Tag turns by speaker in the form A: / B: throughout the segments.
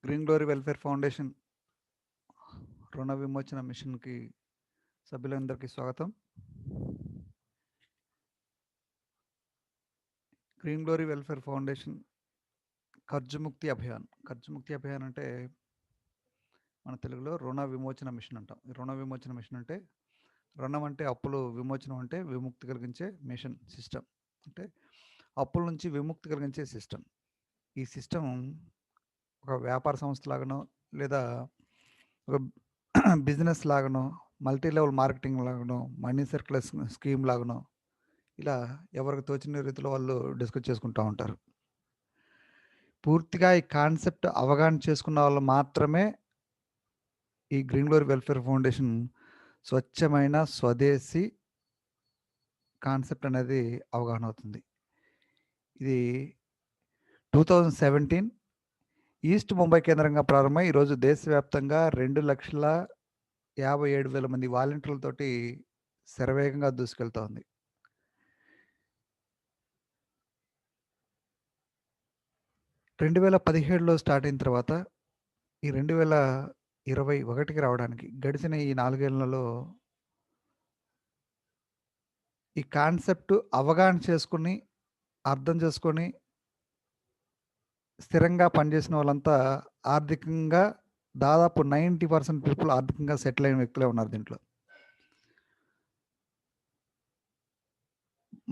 A: Green glory welfare foundation రుణ విమోచన మిషన్కి సభ్యులందరికీ స్వాగతం. గ్రీన్ గ్లోరీ వెల్ఫేర్ ఫౌండేషన్ కర్జుముక్తి అభియాన్ అంటే మన తెలుగులో రుణ విమోచన మిషన్ అంటాం. ఈ రుణ విమోచన మిషన్ అంటే రుణం అంటే అప్పులు, విమోచనం అంటే విముక్తి కలిగించే మిషన్ సిస్టమ్. అంటే అప్పుల నుంచి విముక్తి కలిగించే సిస్టమ్. ఈ సిస్టమ్ ఒక వ్యాపార సంస్థ లాగానో లేదా ఒక బిజినెస్ లాగానో, మల్టీ లెవెల్ మార్కెటింగ్ లాగానో, మనీ సర్క్యులర్ స్కీమ్ లాగానో ఇలా ఎవరికి తోచిన రీతిలో వాళ్ళు డిస్కస్ చేసుకుంటూ ఉంటారు. పూర్తిగా ఈ కాన్సెప్ట్ అవగాహన చేసుకున్న వాళ్ళు మాత్రమే ఈ గ్రీన్ గ్లోరీ వెల్ఫేర్ ఫౌండేషన్ స్వచ్ఛమైన స్వదేశీ కాన్సెప్ట్ అనేది అవగాహన అవుతుంది. ఇది 2017 ఈస్ట్ ముంబై కేంద్రంగా ప్రారంభమై ఈరోజు దేశవ్యాప్తంగా 2,57,000 మంది వాలంటీర్లతోటి శరవేగంగా దూసుకెళ్తా ఉంది. 2017లో స్టార్ట్ అయిన తర్వాత ఈ 2021కి రావడానికి గడిచిన ఈ 4 ఏళ్లలో ఈ కాన్సెప్ట్ అవగాహన చేసుకుని, అర్థం చేసుకొని స్థిరంగా పనిచేసిన వాళ్ళంతా ఆర్థికంగా దాదాపు 90% పీపుల్ ఆర్థికంగా సెటిల్ అయిన వ్యక్తులే ఉన్నారు దీంట్లో.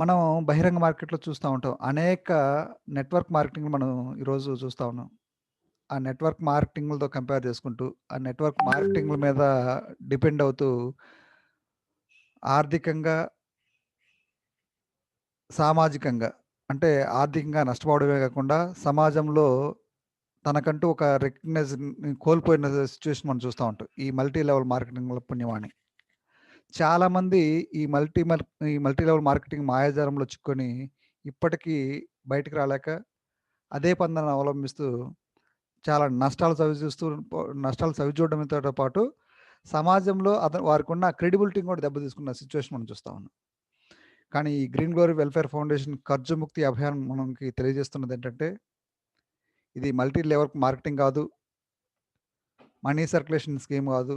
A: మనం బహిరంగ మార్కెట్‌లో చూస్తా ఉంటాం. అనేక నెట్వర్క్ మార్కెటింగ్ మనం ఈరోజు చూస్తా ఉన్నాం. ఆ నెట్వర్క్ మార్కెటింగ్‌లతో కంపేర్ చేసుకుంటూ, ఆ నెట్వర్క్ మార్కెటింగ్‌ల మీద డిపెండ్ అవుతూ ఆర్థికంగా, సామాజికంగా అంటే ఆర్థికంగా నష్టపోవడమే కాకుండా సమాజంలో తనకంటూ ఒక రికగ్నైజ్‌ని కోల్పోయిన సిట్యుయేషన్ మనం చూస్తా ఉంటాం. ఈ మల్టీ లెవెల్ మార్కెటింగ్‌ల పుణ్యమాని. చాలామంది ఈ మల్టీ లెవెల్ మార్కెటింగ్ మాయాజాలంలో చిక్కుకొని ఇప్పటికీ బయటికి రాలేక అదే పందాన్ని అవలంబిస్తూ చాలా నష్టాలు చవిచూడడంతో పాటు సమాజంలో వారికున్న క్రెడిబిలిటీని కూడా దెబ్బతీసుకున్న సిట్యుయేషన్ మనం చూస్తా ఉన్నాం. కానీ ఈ గ్రీన్ గ్లోరీ వెల్ఫేర్ ఫౌండేషన్ కర్జుముక్తి అభియాన్ మనకి తెలియజేస్తున్నది ఏంటంటే, ఇది మల్టీ లెవెల్ మార్కెటింగ్ కాదు, మనీ సర్క్యులేషన్ స్కీమ్ కాదు,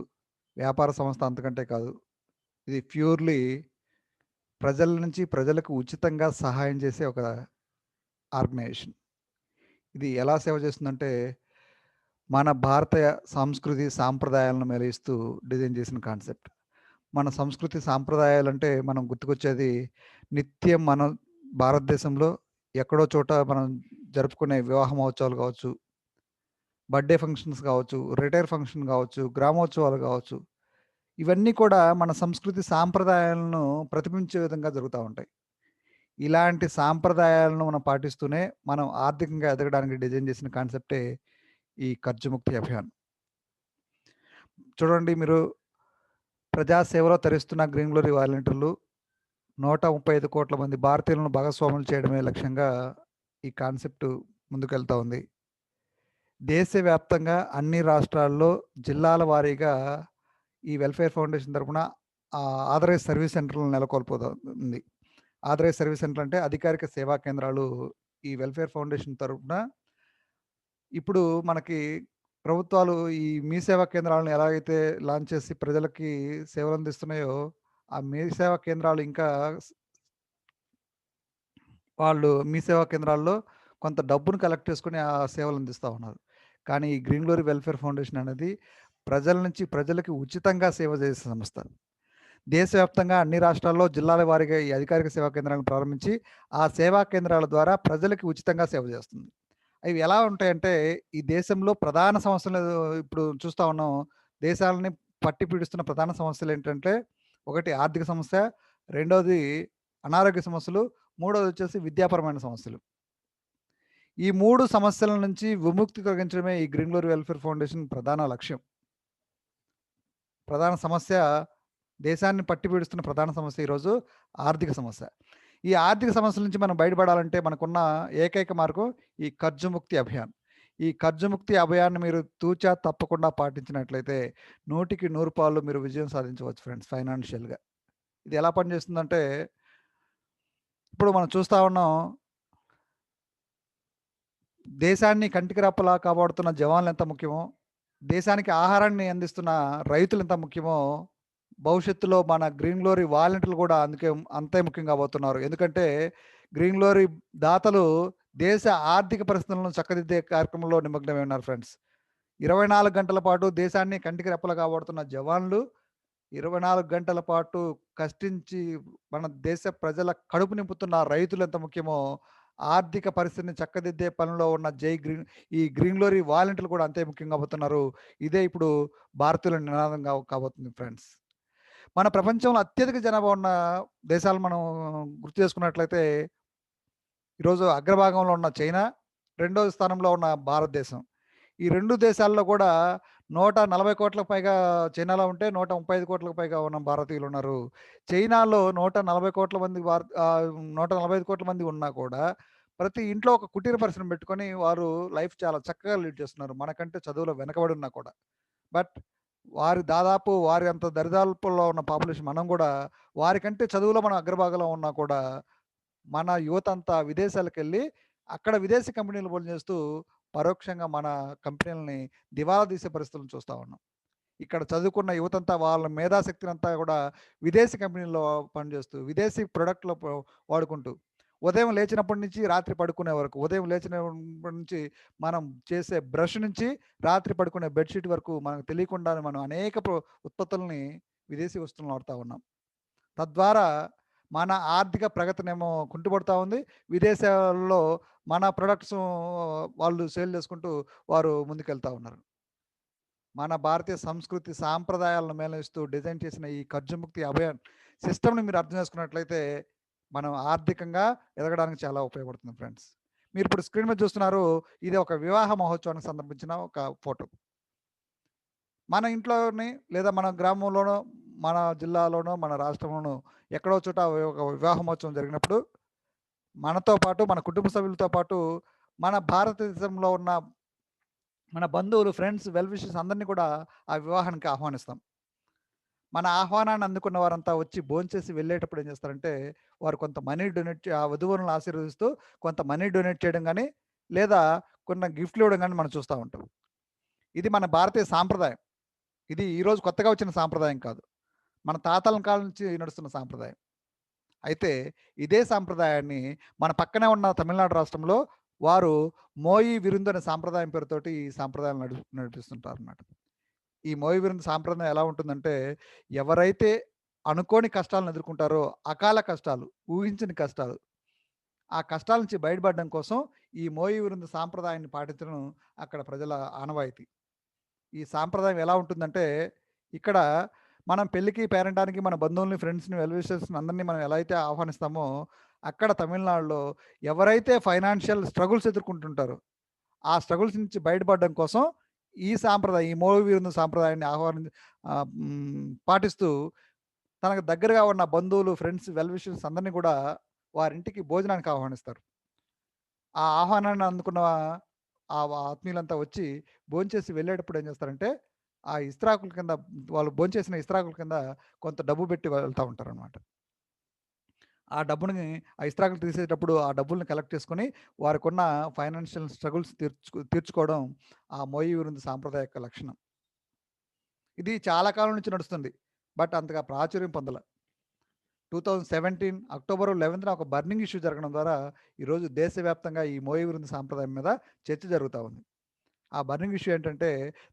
A: వ్యాపార సంస్థ అంతకంటే కాదు. ఇది ప్యూర్లీ ప్రజల నుంచి ప్రజలకు ఉచితంగా సహాయం చేసే ఒక ఆర్గనైజేషన్. ఇది ఎలా సేవ చేస్తుందంటే, మన భారతీయ సంస్కృతి సాంప్రదాయాలను మెలిస్తూ డిజైన్ చేసిన కాన్సెప్ట్. మన సంస్కృతి సాంప్రదాయాలంటే మనం గుర్తుకొచ్చేది నిత్యం మనం భారతదేశంలో ఎక్కడో చోట మనం జరుపుకునే వివాహ మహోత్సవాలు కావచ్చు, బర్త్‌డే ఫంక్షన్స్ కావచ్చు, రిటైర్ ఫంక్షన్ కావచ్చు, గ్రామోత్సవాలు కావచ్చు. ఇవన్నీ కూడా మన సంస్కృతి సాంప్రదాయాలను ప్రతిబింబించే విధంగా జరుగుతా ఉంటాయి. ఇలాంటి సాంప్రదాయాలను మనం పాటిస్తూనే మనం ఆర్థికంగా ఎదగడానికి డిజైన్ చేసిన కాన్సెప్టే ఈ కర్జుముక్తి అభియాన్. చూడండి, మీరు ప్రజాసేవలో తరిస్తున్న గ్రీన్ గ్లోరీ వాలంటీర్లు 135 కోట్ల మంది భారతీయులను భాగస్వాములు చేయడమే లక్ష్యంగా ఈ కాన్సెప్ట్ ముందుకెళ్తా ఉంది. దేశవ్యాప్తంగా అన్ని రాష్ట్రాల్లో జిల్లాల వారీగా ఈ వెల్ఫేర్ ఫౌండేషన్ తరపున ఆథరైజ్ సర్వీస్ సెంటర్లను నెలకొల్పుతుంది. ఆథరైజ్ సర్వీస్ సెంటర్ అంటే అధికారిక సేవా కేంద్రాలు ఈ వెల్ఫేర్ ఫౌండేషన్ తరపున ఇప్పుడు మనకి ప్రభుత్వాలు ఈ మీ సేవా కేంద్రాలను ఎలాగైతే లాంచ్ చేసి ప్రజలకి సేవలు అందిస్తున్నాయో, ఆ మీ సేవా కేంద్రాలు ఇంకా వాళ్ళు మీ సేవా కేంద్రాల్లో కొంత డబ్బును కలెక్ట్ చేసుకొని ఆ సేవలు అందిస్తూ ఉన్నారు. కానీ ఈ గ్రీన్ గ్లోరీ వెల్ఫేర్ ఫౌండేషన్ అనేది ప్రజల నుంచి ప్రజలకి ఉచితంగా సేవ చేసే సంస్థ. దేశవ్యాప్తంగా అన్ని రాష్ట్రాల్లో జిల్లాల వారీగా ఈ అధికారిక సేవా కేంద్రాలను ప్రారంభించి ఆ సేవా కేంద్రాల ద్వారా ప్రజలకి ఉచితంగా సేవ చేస్తుంది. అవి ఎలా ఉంటాయంటే, ఈ దేశంలో ప్రధాన సమస్యలు ఇప్పుడు చూస్తా ఉన్నాం. దేశాలని పట్టి పీడిస్తున్న ప్రధాన సమస్యలు ఏంటంటే, ఒకటి ఆర్థిక సమస్య, రెండోది అనారోగ్య సమస్యలు, మూడోది వచ్చేసి విద్యాపరమైన సమస్యలు. ఈ 3 సమస్యల నుంచి విముక్తి కలిగించడమే ఈ గ్రీన్ గ్లోరీ వెల్ఫేర్ ఫౌండేషన్ ప్రధాన లక్ష్యం. ప్రధాన సమస్య, దేశాన్ని పట్టి పీడిస్తున్న ప్రధాన సమస్య ఈరోజు ఆర్థిక సమస్య. ఈ ఆర్థిక సమస్యల నుంచి మనం బయటపడాలంటే మనకున్న ఏకైక మార్గం ఈ కర్జుముక్తి అభియాన్. ఈ కర్జుముక్తి అభియాన్‌ని మీరు తూచా తప్పకుండా పాటించినట్లయితే 100కి 100 పాళ్ళు మీరు విజయం సాధించవచ్చు ఫ్రెండ్స్ ఫైనాన్షియల్‌గా. ఇది ఎలా పనిచేస్తుందంటే, ఇప్పుడు మనం చూస్తా ఉన్నాం. దేశాన్ని కంటికి రెప్పలా కాపాడుతున్న జవాన్లు ఎంత ముఖ్యమో, దేశానికి ఆహారాన్ని అందిస్తున్న రైతులు ఎంత ముఖ్యమో, భవిష్యత్తులో మన గ్రీన్ గ్లోరీ వాలంటీర్లు కూడా అందుకే అంతే ముఖ్యం కాబోతున్నారు. ఎందుకంటే గ్రీన్ గ్లోరీ దాతలు దేశ ఆర్థిక పరిస్థితులను చక్కదిద్దే కార్యక్రమంలో నిమగ్నమై ఉన్నారు ఫ్రెండ్స్. 24 గంటల పాటు దేశాన్ని కంటికి రెప్పలా కాపాడుతున్న జవాన్లు 24 గంటల పాటు కష్టించి మన దేశ ప్రజల కడుపు నింపుతున్న రైతులు ఎంత ముఖ్యమో, ఆర్థిక పరిస్థితిని చక్కదిద్దే పనిలో ఉన్న ఈ గ్రీన్ గ్లోరీ వాలంటీర్లు కూడా అంతే ముఖ్యం కాబోతున్నారు. ఇదే ఇప్పుడు భారతీయుల నినాదంగా కాబోతుంది ఫ్రెండ్స్. మన ప్రపంచంలో అత్యధిక జనాభా ఉన్న దేశాలు మనం గుర్తు చేసుకున్నట్లయితే ఈరోజు అగ్రభాగంలో ఉన్న చైనా, రెండో స్థానంలో ఉన్న భారతదేశం. ఈ 2 దేశాల్లో కూడా 140 కోట్లకు పైగా చైనాలో ఉంటే 135 కోట్లకు పైగా ఉన్న భారతీయులు ఉన్నారు. చైనాలో 140 కోట్ల మంది 145 కోట్ల మంది ఉన్నా కూడా ప్రతి ఇంట్లో ఒక కుటీర పరిశ్రమ పెట్టుకొని వారు లైఫ్ చాలా చక్కగా లీడ్ చేస్తున్నారు. మనకంటే చదువులో వెనకబడి ఉన్నా కూడా. బట్ వారి అంత దరిదాపుల్లో ఉన్న పాపులేషన్ మనం కూడా వారికంటే చదువులో మనం అగ్రభాగంలో ఉన్నా కూడా మన యువత అంతా విదేశాలకెళ్ళి అక్కడ విదేశీ కంపెనీలు పనిచేస్తూ పరోక్షంగా మన కంపెనీలని దివాలా తీసే పరిస్థితులను చూస్తా ఉన్నాం. ఇక్కడ చదువుకున్న యువతంతా వాళ్ళ మేధాశక్తినంతా కూడా విదేశీ కంపెనీల్లో పనిచేస్తూ, విదేశీ ప్రొడక్ట్‌లు వాడుకుంటూ, ఉదయం లేచినప్పటి నుంచి రాత్రి పడుకునే వరకు, ఉదయం లేచినప్పటి నుంచి మనం చేసే బ్రష్ నుంచి రాత్రి పడుకునే బెడ్‌షీట్ వరకు మనకు తెలియకుండానే మనం అనేక ఉత్పత్తుల్ని విదేశీ వస్తువులను వాడుతా ఉన్నాం. తద్వారా మన ఆర్థిక ప్రగతినేమో కుంటుపడతా ఉంది. విదేశాల్లో మన ప్రొడక్ట్స్ వాళ్ళు సేల్ చేసుకుంటూ వారు ముందుకెళ్తా ఉన్నారు. మన భారతీయ సంస్కృతి సాంప్రదాయాలను మేళవిస్తూ డిజైన్ చేసిన ఈ ఖర్జుముక్తి అభియాన్ సిస్టమ్‌ని మీరు అర్థం చేసుకున్నట్లయితే మనం ఆర్థికంగా ఎదగడానికి చాలా ఉపయోగపడుతుంది ఫ్రెండ్స్. మీరిప్పుడు స్క్రీన్ మీద చూస్తున్నారు. ఇది ఒక వివాహ మహోత్సవానికి సందర్భించిన ఒక ఫోటో. మన ఇంట్లోని లేదా మన గ్రామంలోనో, మన జిల్లాలోనో, మన రాష్ట్రంలోనో ఎక్కడో చోట ఒక వివాహ మహోత్సవం జరిగినప్పుడు మనతో పాటు, మన కుటుంబ సభ్యులతో పాటు మన భారతదేశంలో ఉన్న మన బంధువులు, ఫ్రెండ్స్, వెల్ విషర్స్ అందరిని కూడా ఆ వివాహానికి ఆహ్వానిస్తాం. మన ఆహ్వానాన్ని అందుకున్న వారంతా వచ్చి భోంచేసి వెళ్ళేటప్పుడు ఏం చేస్తారంటే, వారు కొంత మనీ డొనేట్ ఆ వధూవరులను ఆశీర్వదిస్తూ కొంత మనీ డొనేట్ చేయడం గానీ, లేదా కొన్ని గిఫ్ట్‌లు ఇవ్వడం గానీ మనం చూస్తా ఉంటాం. ఇది మన భారతీయ సాంప్రదాయం. ఇది ఈరోజు కొత్తగా వచ్చిన సాంప్రదాయం కాదు. మన తాతల కాలం నుంచి నడుస్తున్న సాంప్రదాయం. అయితే ఇదే సాంప్రదాయాన్ని మన పక్కనే ఉన్న తమిళనాడు రాష్ట్రంలో వారు మోయి విరుందు అనే సాంప్రదాయం పేరుతోటి ఈ సాంప్రదాయాలు నడిపిస్తుంటారన్నమాట. ఈ మోయి విరుందు సాంప్రదాయం ఎలా ఉంటుందంటే, ఎవరైతే అనుకోని కష్టాలను ఎదుర్కొంటారో, అకాల కష్టాలు, ఊహించని కష్టాలు, ఆ కష్టాల నుంచి బయటపడడం కోసం ఈ మోయి విరుందు సాంప్రదాయాన్ని పాటించడం అక్కడ ప్రజల ఆనవాయితీ. ఈ సాంప్రదాయం ఎలా ఉంటుందంటే, ఇక్కడ మనం పెళ్ళికి, పేరంటానికి మన బంధువుల్ని, ఫ్రెండ్స్‌ని, వెల్ విషర్స్‌ని అందరిని మనం ఎలా అయితే ఆహ్వానిస్తామో, అక్కడ తమిళనాడులో ఎవరైతే ఫైనాన్షియల్ స్ట్రగుల్స్ ఎదుర్కొంటుంటారో, ఆ స్ట్రగుల్స్ నుంచి బయటపడడం కోసం ఈ సాంప్రదాయం, ఈ మోవి విరుందు సాంప్రదాయాన్ని పాటిస్తూ తనకు దగ్గరగా ఉన్న బంధువులు, ఫ్రెండ్స్, వెల్ విషర్స్ అందరిని కూడా వారింటికి భోజనానికి ఆహ్వానిస్తారు. ఆ ఆహ్వానాన్ని అందుకున్న ఆత్మీయులంతా వచ్చి భోంచేసి వెళ్ళేటప్పుడు ఏం చేస్తారంటే, ఆ ఇస్తరాకుల కింద వాళ్ళు భోంచేసిన ఇస్తరాకుల కింద కొంత డబ్బు పెట్టి వెళ్తా ఉంటారనమాట. ఆ డబ్బుని ఆ ఇస్తరాకులు తీసేటప్పుడు ఆ డబ్బుల్ని కలెక్ట్ చేసుకొని వారికున్న ఫైనాన్షియల్ స్ట్రగుల్స్ తీర్చుకోవడం ఆ మోయి విరుందు సాంప్రదాయ యొక్క లక్షణం. ఇది చాలా కాలం నుంచి నడుస్తుంది. బట్ అంతగా ప్రాచుర్యం పొందల. 2017 అక్టోబర్ 11న ఒక బర్నింగ్ ఇష్యూ జరగడం ద్వారా ఈరోజు దేశవ్యాప్తంగా ఈ మోయి విరుందు సాంప్రదాయం మీద చర్చ జరుగుతా ఉంది. ఆ బర్నింగ్ ఇష్యూ ఏంటంటే,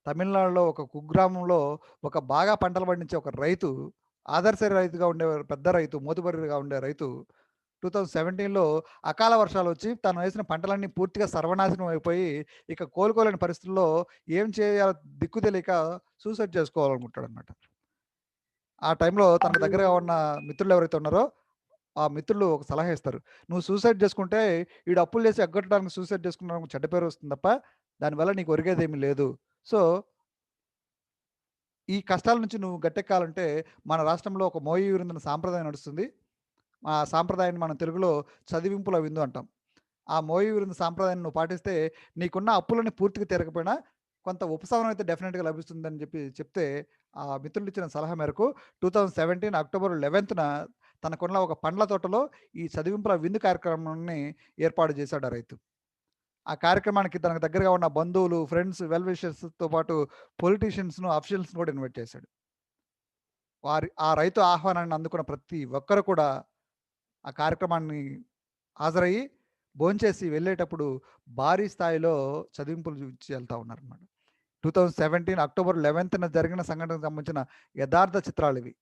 A: తమిళనాడులో ఒక కుగ్రామంలో ఒక బాగా పంటలు పండించే ఒక రైతు, ఆదర్శ రైతుగా ఉండే పెద్ద రైతు, మోతుబరిగా ఉండే రైతు 2017లో అకాల వర్షాలొచ్చి తను వేసిన పంటలన్నీ పూర్తిగా సర్వనాశనం అయిపోయి, ఇక కోలుకోలేని పరిస్థితుల్లో ఏం చేయాలో దిక్కు తెలియక సూసైడ్ చేసుకోవాలనుకుంటాడనమాట. ఆ టైంలో తనకు దగ్గరగా ఉన్న మిత్రులు ఎవరైతే ఉన్నారో, ఆ మిత్రులు ఒక సలహా ఇస్తారు. "నువ్వు సూసైడ్ చేసుకుంటే ఈడు అప్పులు చేసి ఎగ్గొట్టడానికి సూసైడ్ చేసుకున్నాడని చెడ్డ పేరు వస్తుంది తప్ప, దానివల్ల నీకు ఒరిగేదేమీ లేదు. సో, ఈ కష్టాల నుంచి నువ్వు గట్టెక్కాలంటే మన రాష్ట్రంలో ఒక మోయి విరుందున సాంప్రదాయం నడుస్తుంది. ఆ సాంప్రదాయాన్ని మనం తెలుగులో చదివింపుల విందు అంటాం. ఆ మోయి విరుందు సాంప్రదాయాన్ని నువ్వు పాటిస్తే నీకున్న అప్పులని పూర్తిగా తీరకపోయినా కొంత ఉపశమనం అయితే డెఫినిట్‌గా లభిస్తుందని" చెప్తే ఆ మిత్రులు ఇచ్చిన సలహా మేరకు 2017 అక్టోబర్ 11న తనకున్న ఒక పండ్ల తోటలో ఈ చదివింపుల విందు కార్యక్రమాన్ని ఏర్పాటు చేశాడు ఆ రైతు. ఆ కార్యక్రమానికి తనకు దగ్గరగా ఉన్న బంధువులు, ఫ్రెండ్స్, వెల్ విషర్స్‌తో పాటు పొలిటీషియన్స్‌ను, అఫీషియల్స్‌ని కూడా ఇన్వైట్ చేశాడు. ఆ రైతు ఆహ్వానాన్ని అందుకున్న ప్రతి ఒక్కరు కూడా ఆ కార్యక్రమాన్ని హాజరయ్యి, భోంచేసి వెళ్ళేటప్పుడు భారీ స్థాయిలో చదివింపులు ఇచ్చి వెళ్తా ఉన్నారనమాట. 2017 అక్టోబర్ 11న జరిగిన సంఘటనకు సంబంధించిన యథార్థ చిత్రాలివి.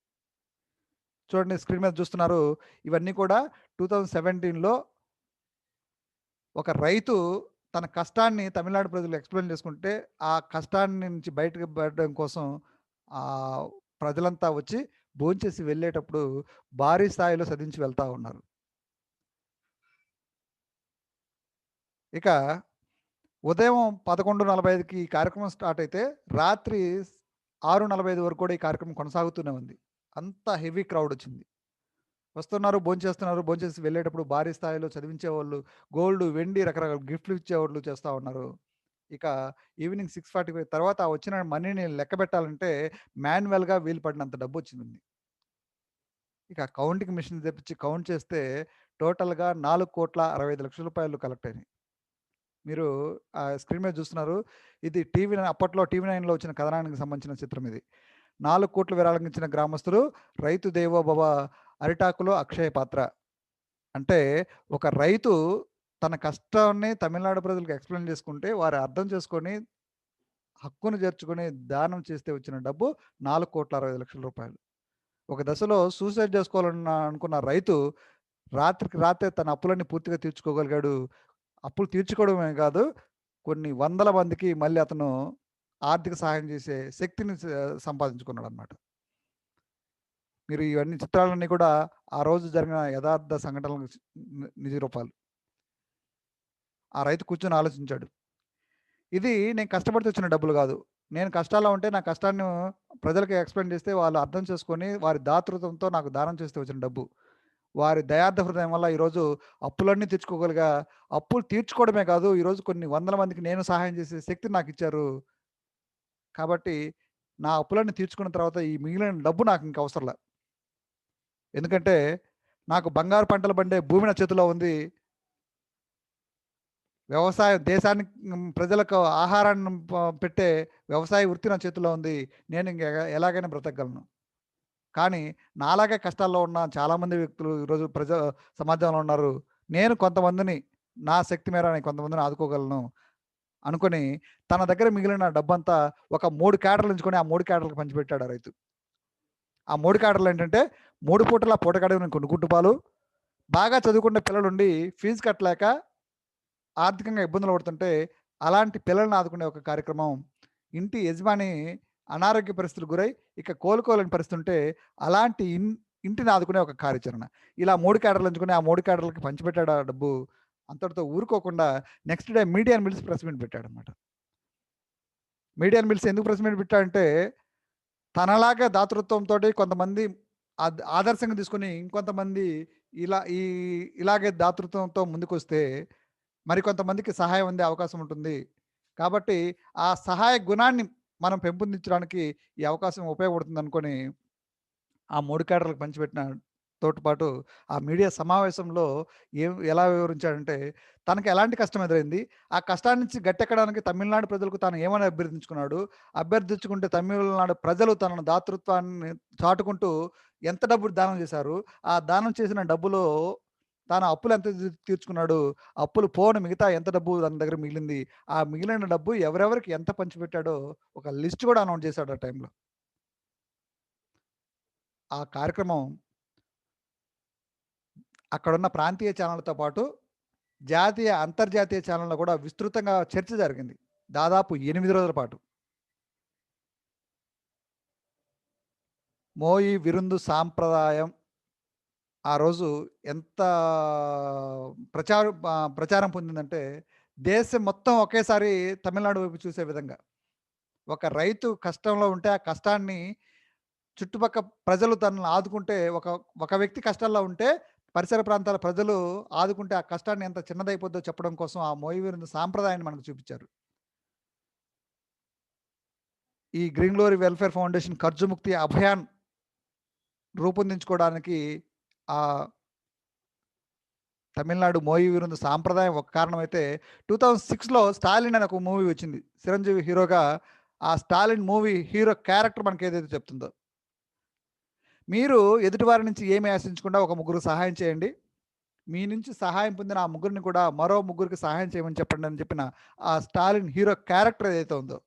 A: చూడండి స్క్రీన్ మీద చూస్తున్నారు. ఇవన్నీ కూడా 2017లో ఒక రైతు తన కష్టాన్ని తమిళనాడు ప్రజలు ఎక్స్‌ప్లెయిన్ చేసుకుంటే, ఆ కష్టాన్ని నుంచి బయటకి పడడం కోసం ఆహ్, ప్రజలంతా వచ్చి భోంచేసి వెళ్ళేటప్పుడు భారీ స్థాయిలో చదివించి వెళ్తా ఉన్నారు. ఇక ఉదయం 11:45కి ఈ కార్యక్రమం స్టార్ట్ అయితే, రాత్రి 6:45 వరకు కూడా ఈ కార్యక్రమం కొనసాగుతూనే ఉంది. అంత హెవీ క్రౌడ్ వచ్చింది. వస్తున్నారు, భోంచేస్తున్నారు. భోంచేసి వెళ్ళేటప్పుడు భారీ స్థాయిలో చదివించేవాళ్ళు, గోల్డ్, వెండి రకరకాల గిఫ్ట్‌లు ఇచ్చేవాళ్ళు చేస్తా ఉన్నారు. ఇక ఈవినింగ్ 6:45 తర్వాత ఆ వచ్చిన మనీని లెక్కబెట్టాలంటే మాన్యువల్‌గా వీలు పడినంత డబ్బొచ్చింది. ఇక కౌంటింగ్ మిషన్ తెప్పించి కౌంట్ చేస్తే టోటల్‌గా రూ. 4,65,00,000 కలెక్ట్ అయినాయి. మీరు స్క్రీన్ మీద చూస్తున్నారు. ఇది అప్పట్లో టీవీ నైన్‌లో వచ్చిన కథనానికి సంబంధించిన చిత్రం ఇది. 4,00,00,000 విరాళంగిచ్చిన గ్రామస్తులు రైతు దేవోభవ అరిటాకులో అక్షయ పాత్ర. అంటే ఒక రైతు తన కష్టాన్ని తమిళనాడు ప్రజలకు ఎక్స్‌ప్లెయిన్ చేసుకుంటే, వారు అర్థం చేసుకొని హక్కును చేర్చుకొని దానం చేస్తే వచ్చిన డబ్బు రూ. 4,60,00,000. ఒక దశలో సూసైడ్ అనుకున్న రైతు రాత్రికి రాత్రే తన అప్పులన్నీ పూర్తిగా తీర్చుకోగలిగాడు. అప్పులు తీర్చుకోవడమే కాదు, కొన్ని వందల మందికి మళ్ళీ అతను ఆర్థిక సహాయం చేసే శక్తిని సంపాదించుకున్నాడనమాట. మీరు ఇవన్నీ చిత్రాలన్నీ కూడా ఆ రోజు జరిగిన యథార్థ సంఘటనలకు నిజ రూపాలు. ఆ రైతు కూర్చొని ఆలోచించాడు. ఇది నేను కష్టపడి తెచ్చిన డబ్బులు గాదు. నేను కష్టాల్లో ఉంటే నా కష్టాన్ని ప్రజలకి ఎక్స్‌ప్లెయిన్ చేస్తే వాళ్ళు అర్థం చేసుకొని వారి దాతృత్వంతో నాకు దానం చేస్తే వచ్చిన డబ్బు. వారి దయార్థ హృదయం వల్ల ఈరోజు అప్పులన్నీ తీర్చుకోగలిగా. అప్పులు తీర్చుకోవడమే కాదు, ఈరోజు కొన్ని వందల మందికి నేను సహాయం చేసే శక్తిని నాకిచ్చారు. కాబట్టి నా అప్పులన్నీ తీర్చుకున్న తర్వాత ఈ మిగిలిన డబ్బు నాకింక అవసరంలా. ఎందుకంటే నాకు బంగారు పంటలు పండే భూమి నా చేతిలో ఉంది. వ్యవసాయం దేశానికి ప్రజలకు ఆహారాన్ని పెట్టే వ్యవసాయ వృత్తి నా చేతిలో ఉంది. నేను ఇంక ఎలాగైనా బ్రతకగలను. కానీ నాలాగే కష్టాల్లో ఉన్న చాలామంది వ్యక్తులు ఈరోజు సమాజంలో ఉన్నారు. నేను కొంతమందిని నా శక్తి మేర నేను కొంతమందిని ఆదుకోగలను అనుకోని, తన దగ్గర మిగిలిన డబ్బంతా ఒక 3 క్యాడర్‌లు ఎంచుకొని, ఆ 3 క్యాడర్‌లకి పంచిపెట్టాడు ఆ రైతు. ఆ 3 క్యాడర్‌లు ఏంటంటే, 3 పూటల పూటగడవని కొన్ని గుడ్డుపాలు, బాగా చదువుకున్న పిల్లలుండి ఫీజు కట్టలేక ఆర్థికంగా ఇబ్బందులు పడుతుంటే, అలాంటి పిల్లల్ని ఆదుకునే ఒక కార్యక్రమం. ఇంటి యజమాని అనారోగ్య పరిస్థితులకు గురై, ఇక కోలుకోలేని పరిస్థితి ఉంటే, అలాంటి ఇంటిని ఆదుకునే ఒక కార్యాచరణ. ఇలా 3 క్యాడర్‌లు ఎంచుకొని, ఆ 3 క్యాడర్‌లకి పంచిపెట్టాడు ఆ డబ్బు. అంతటితో ఊరుకోకుండా నెక్స్ట్ డే మీడియాని పిలిచి ప్రెస్ మీట్ పెట్టాడన్నమాట. మీడియాని పిలిచి ఎందుకు ప్రెస్ మీట్ పెట్టాడంటే, తనలాగా దాతృత్వంతోటి కొంతమంది ఆదర్శంగా తీసుకొని ఇంకొంతమంది ఇలా ఈ ఇలాగే దాతృత్వంతో ముందుకొస్తే మరికొంతమందికి సహాయం అందే అవకాశం ఉంటుంది. కాబట్టి ఆ సహాయ గుణాన్ని మనం పెంపొందించడానికి ఈ అవకాశం ఉపయోగపడుతుందనుకోని, ఆ 3 క్యాడర్‌లకు పంచిపెట్టిన తోటి పాటు ఆ మీడియా సమావేశంలో ఎలా వివరించాడంటే, తనకు ఎలాంటి కష్టం ఎదురైంది, ఆ కష్టాన్ని నుంచి గట్టెక్కడానికి తమిళనాడు ప్రజలకు తాను ఏమని అభ్యర్థించుకున్నాడు, అభ్యర్థించుకుంటే తమిళనాడు ప్రజలు తన దాతృత్వాన్ని చాటుకుంటూ ఎంత డబ్బు దానం చేశారు, ఆ దానం చేసిన డబ్బులో తాను అప్పులు ఎంత తీర్చుకున్నాడు, అప్పులు పోను మిగతా ఎంత డబ్బు తన దగ్గర మిగిలింది, ఆ మిగిలిన డబ్బు ఎవరెవరికి ఎంత పంచిపెట్టాడో ఒక లిస్ట్ కూడా అనౌన్స్ చేశాడు ఆ టైంలో. ఆ కార్యక్రమం అక్కడున్న ప్రాంతీయ ఛానళ్ళతో పాటు జాతీయ, అంతర్జాతీయ ఛానల్‌లో కూడా విస్తృతంగా చర్చ జరిగింది. దాదాపు 8 రోజుల పాటు. 'మోయి విరుందు సాంప్రదాయం' ఆ రోజు ఎంత ప్రచారం పొందిందంటే, దేశం మొత్తం ఒకేసారి తమిళనాడు వైపు చూసే విధంగా. ఒక రైతు కష్టంలో ఉంటే, ఆ కష్టాన్ని చుట్టుపక్క ప్రజలు తనని ఆదుకుంటే, ఒక ఒక వ్యక్తి కష్టాల్లో ఉంటే, పరిసర ప్రాంతాల ప్రజలు ఆదుకుంటే, ఆ కష్టాన్ని ఎంత చిన్నదైపోద్దో చెప్పడం కోసం ఆ 'మోయి విరుందు' సాంప్రదాయాన్ని మనకు చూపిచ్చారు. ఈ గ్రీన్ గ్లోరీ వెల్ఫేర్ ఫౌండేషన్ ఖర్జుముక్తి అభియాన్ రూపొందించుకోవడానికి ఆహ్, తమిళనాడు మోయి విరుందు సాంప్రదాయం ఒక కారణం అయితే 2006లో స్టాలిన్ అని ఒక మూవీ వచ్చింది. చిరంజీవి హీరోగా ఆ స్టాలిన్ మూవీ హీరో క్యారెక్టర్ మనకి ఏదైతే చెప్తుందో, మీరు ఎదుటి వారి నుంచి ఏమి ఆశించకుండా ఒక ముగ్గురు సహాయం చేయండి. మీ నుంచి సహాయం పొందిన ఆ ముగ్గురిని కూడా మరో ముగ్గురికి సహాయం చేయమని చెప్పండి అని చెప్పిన ఆ స్టాలిన్ హీరో క్యారెక్టర్ ఏదైతే ఉందో,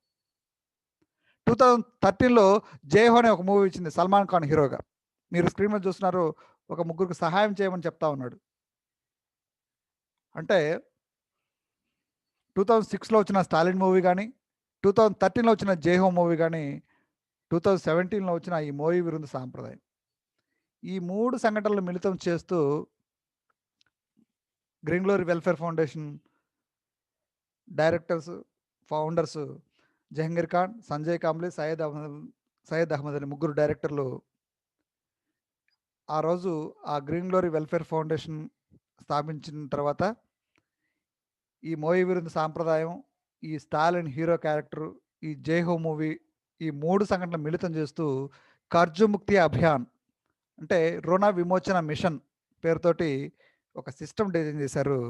A: 2013లో 'జై హో' అనే ఒక మూవీ వచ్చింది సల్మాన్ ఖాన్ హీరోగా. మీరు స్క్రీన్ మీద చూస్తున్నారు. ఒక ముగ్గురికి సహాయం చేయమని చెప్తా ఉన్నాడు. అంటే 2006లో వచ్చిన స్టాలిన్ మూవీ కానీ, 2013లో వచ్చిన 'జై హో' మూవీ కానీ, 2017లో వచ్చిన ఈ మోయి విరుందు సాంప్రదాయం, ఈ 3 సంఘటనలు మిళితం చేస్తూ Green glory welfare Foundation directors, founders Jahangir Khan, Sanjay Kamble, Syed Ahmed అనే ముగ్గురు డైరెక్టర్లు ఆ రోజు ఆ గ్రీన్ గ్లోరీ వెల్ఫేర్ ఫౌండేషన్ స్థాపించిన తర్వాత ఈ మోయి విరుందు సాంప్రదాయం, ఈ స్టాలిన్ హీరో క్యారెక్టర్, ఈ జై హో మూవీ, ఈ 3 సంఘటనలు మిళితం చేస్తూ కర్జు ముక్తి అభియాన్ అంటే రుణ విమోచన మిషన్ పేరుతోటి ఒక సిస్టమ్ డిజైన్ చేశారు.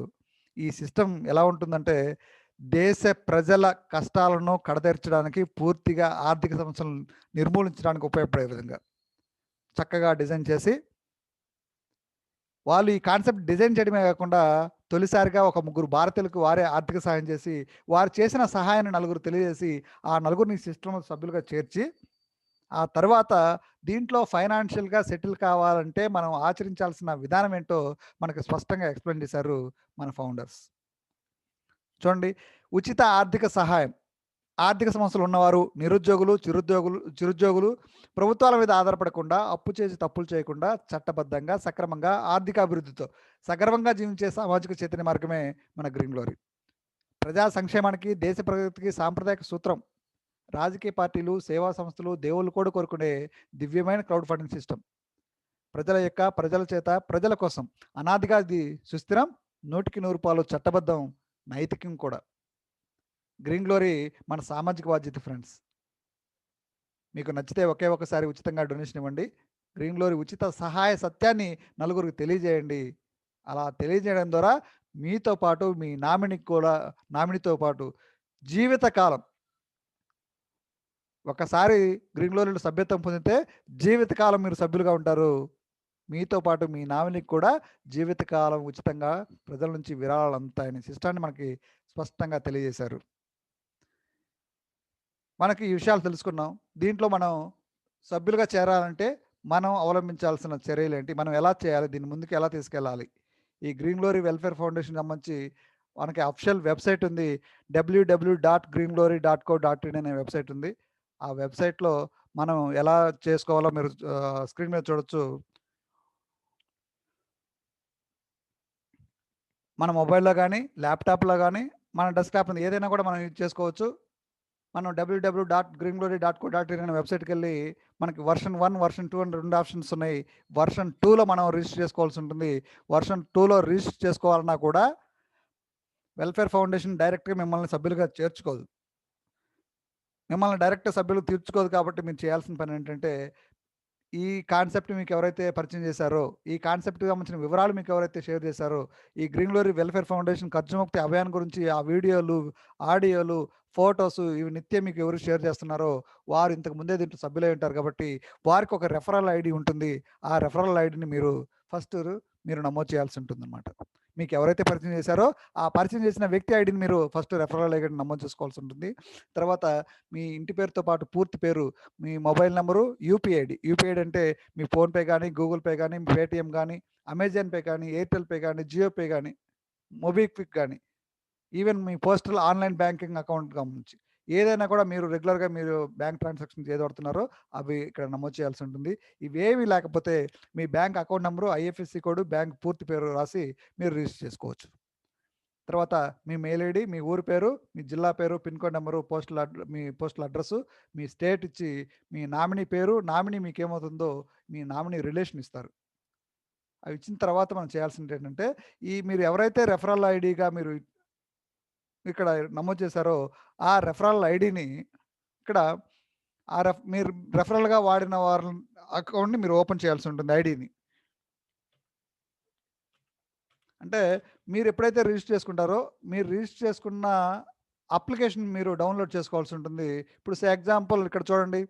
A: ఈ సిస్టమ్ ఎలా ఉంటుందంటే దేశ ప్రజల కష్టాలను కడతీర్చడానికి, పూర్తిగా ఆర్థిక సమస్యలను నిర్మూలించడానికి ఉపయోగపడే విధంగా చక్కగా డిజైన్ చేసి, వాళ్ళు ఈ కాన్సెప్ట్ డిజైన్ చేయడమే కాకుండా తొలిసారిగా ఒక ముగ్గురు భారతీయులకు వారే ఆర్థిక సహాయం చేసి, వారు చేసిన సహాయాన్ని నలుగురు తెలియజేసి, ఆ నలుగురిని సిస్టమ్ సభ్యులుగా చేర్చి, ఆ తర్వాత దీంట్లో ఫైనాన్షియల్‌గా సెటిల్ కావాలంటే మనం ఆచరించాల్సిన విధానం ఏంటో మనకు స్పష్టంగా ఎక్స్‌ప్లెయిన్ చేశారు మన ఫౌండర్స్. చూడండి, ఉచిత ఆర్థిక సహాయం. ఆర్థిక సమస్యలు ఉన్నవారు, నిరుద్యోగులు, చిరుద్యోగులు ప్రభుత్వాల మీద ఆధారపడకుండా, అప్పు చేసి తప్పులు చేయకుండా, చట్టబద్ధంగా, సక్రమంగా, ఆర్థిక అభివృద్ధితో సక్రమంగా జీవించే సామాజిక చైతన్య మార్గమే మన గ్రీన్ గ్లోరీ. ప్రజా సంక్షేమానికి, దేశ ప్రగతికి సాంప్రదాయక సూత్రం. రాజకీయ పార్టీలు, సేవా సంస్థలు, దేవుళ్ళు కూడా కోరుకునే దివ్యమైన క్రౌడ్ ఫండింగ్ సిస్టమ్. ప్రజల చేత, ప్రజల కోసం. అనాదిగా ఇది సుస్థిరం, 100కి 100 చట్టబద్ధం, నైతికం కూడా. గ్రీన్ గ్లోరీ మన సామాజిక బాధ్యత ఫ్రెండ్స్. మీకు నచ్చితే ఒకే ఒకసారి ఉచితంగా డొనేషన్ ఇవ్వండి. గ్రీన్ గ్లోరీ ఉచిత సహాయ సత్యాన్ని నలుగురికి తెలియజేయండి. అలా తెలియజేయడం ద్వారా మీతో పాటు మీ నామినీతో పాటు జీవితకాలం, ఒకసారి గ్రీన్ గ్లోరీలో సభ్యత్వం పొందితే జీవితకాలం మీరు సభ్యులుగా ఉంటారు. మీతో పాటు మీ నామినీకి కూడా జీవితకాలం ఉచితంగా ప్రజల నుంచి విరాళాలు అందుతాయనే సిస్టాన్ని మనకి స్పష్టంగా తెలియజేశారు. మనకి ఈ విషయాలు తెలుసుకున్నాం. దీంట్లో మనం సభ్యులుగా చేరాలంటే మనం అవలంబించాల్సిన చర్యలేంటి? మనం ఎలా చేయాలి? దీన్ని ముందుకు ఎలా తీసుకెళ్ళాలి? ఈ గ్రీన్ గ్లోరీ వెల్ఫేర్ ఫౌండేషన్ సంబంధించి మనకి అఫిషియల్ వెబ్సైట్ ఉంది. www.greenglory.co.in అనే వెబ్సైట్ ఉంది. ఆ వెబ్సైట్‌లో మనం ఎలా చేసుకోవాలో మీరు స్క్రీన్ మీద చూడొచ్చు. మన మొబైల్‌లో గానీ, ల్యాప్‌టాప్‌లో గానీ, మన డెస్క్‌టాప్ మీద ఏదైనా కూడా మనం యూజ్ చేసుకోవచ్చు. మనం www.greenglory.co.in అనే వెబ్సైట్‌కెళ్ళి మనకి వర్షన్ 1, వర్షన్ 2 అని 2 ఆప్షన్స్ ఉన్నాయి. వర్షన్ 2లో మనం రిజిస్టర్ చేసుకోవాల్సి ఉంటుంది. వర్షన్ 2లో రిజిస్టర్ చేసుకోవాలన్నా కూడా వెల్ఫేర్ ఫౌండేషన్ డైరెక్ట్‌గా మిమ్మల్ని సభ్యులుగా చేర్చుకోదు. మిమ్మల్ని డైరెక్ట్ సభ్యులు తీర్చుకోదు కాబట్టి మీరు చేయాల్సిన పని ఏంటంటే, ఈ కాన్సెప్ట్ మీకు ఎవరైతే పరిచయం చేశారో, ఈ కాన్సెప్ట్‌కి సంబంధించిన వివరాలు మీకు ఎవరైతే షేర్ చేశారో, ఈ గ్రీన్ గ్లోరీ వెల్ఫేర్ ఫౌండేషన్ కర్జముక్తి అభియాన్ గురించి ఆ వీడియోలు, ఆడియోలు, ఫోటోస్ ఇవి నిత్యం మీకు ఎవరు షేర్ చేస్తున్నారో, వారు ఇంతకు ముందే దీంట్లో సభ్యులై ఉంటారు కాబట్టి, వారికి ఒక రెఫరల్ ఐడీ ఉంటుంది. ఆ రెఫరల్ ఐడీని మీరు నమోదు చేయాల్సి ఉంటుందన్నమాట. మీకు ఎవరైతే పరిచయం చేశారో, ఆ పరిచయం చేసిన వ్యక్తి ఐడీని మీరు ఫస్ట్ రెఫరల్ ఐడీని నమోదు చేసుకోవాల్సి ఉంటుంది. తర్వాత మీ ఇంటి పేరుతో పాటు పూర్తి పేరు, మీ మొబైల్ నంబరు, యూపీఐ అంటే మీ ఫోన్‌పే గానీ, గూగుల్ పే గానీ, పేటీఎం గానీ, అమెజాన్ పే గానీ, ఎయిర్టెల్ పే గానీ, జియో పే గానీ, మొబిక్విక్ గానీ, ఈవెన్ మీ పోస్టల్ ఆన్‌లైన్ బ్యాంకింగ్ అకౌంట్ గమనించి ఏదైనా కూడా మీరు రెగ్యులర్‌గా మీరు బ్యాంక్ ట్రాన్సాక్షన్స్ ఏది వాడుతున్నారో అవి ఇక్కడ నమోదు చేయాల్సి ఉంటుంది. ఇవేవి లేకపోతే మీ bank account number, IFSC code, bank పూర్తి పేరు రాసి మీరు రిజిస్టర్ చేసుకోవచ్చు. తర్వాత మీ మెయిల్ ఐడీ, మీ ఊరి పేరు, మీ జిల్లా పేరు, పిన్ కోడ్ నంబరు, మీ పోస్టల్ అడ్రస్సు, మీ స్టేట్ ఇచ్చి, మీ నామినీ పేరు, నామినీ మీకేమవుతుందో మీ నామినీ రిలేషన్ ఇస్తారు. అవి ఇచ్చిన తర్వాత మనం చేయాల్సింది ఏంటంటే, మీరు ఎవరైతే రెఫరల్ ఐడీగా మీరు ఇక్కడ నమోదు చేశారో, ఆ రెఫరల్ ఐడీని ఇక్కడ మీరు రెఫరల్‌గా వాడిన వారి అకౌంట్‌ని మీరు ఓపెన్ చేయాల్సి ఉంటుంది ఐడీని. అంటే మీరు ఎప్పుడైతే రిజిస్టర్ చేసుకుంటారో, మీరు రిజిస్టర్ చేసుకున్న అప్లికేషన్ మీరు డౌన్లోడ్ చేసుకోవాల్సి ఉంటుంది. ఇప్పుడు ఎగ్జాంపుల్ ఇక్కడ చూడండి.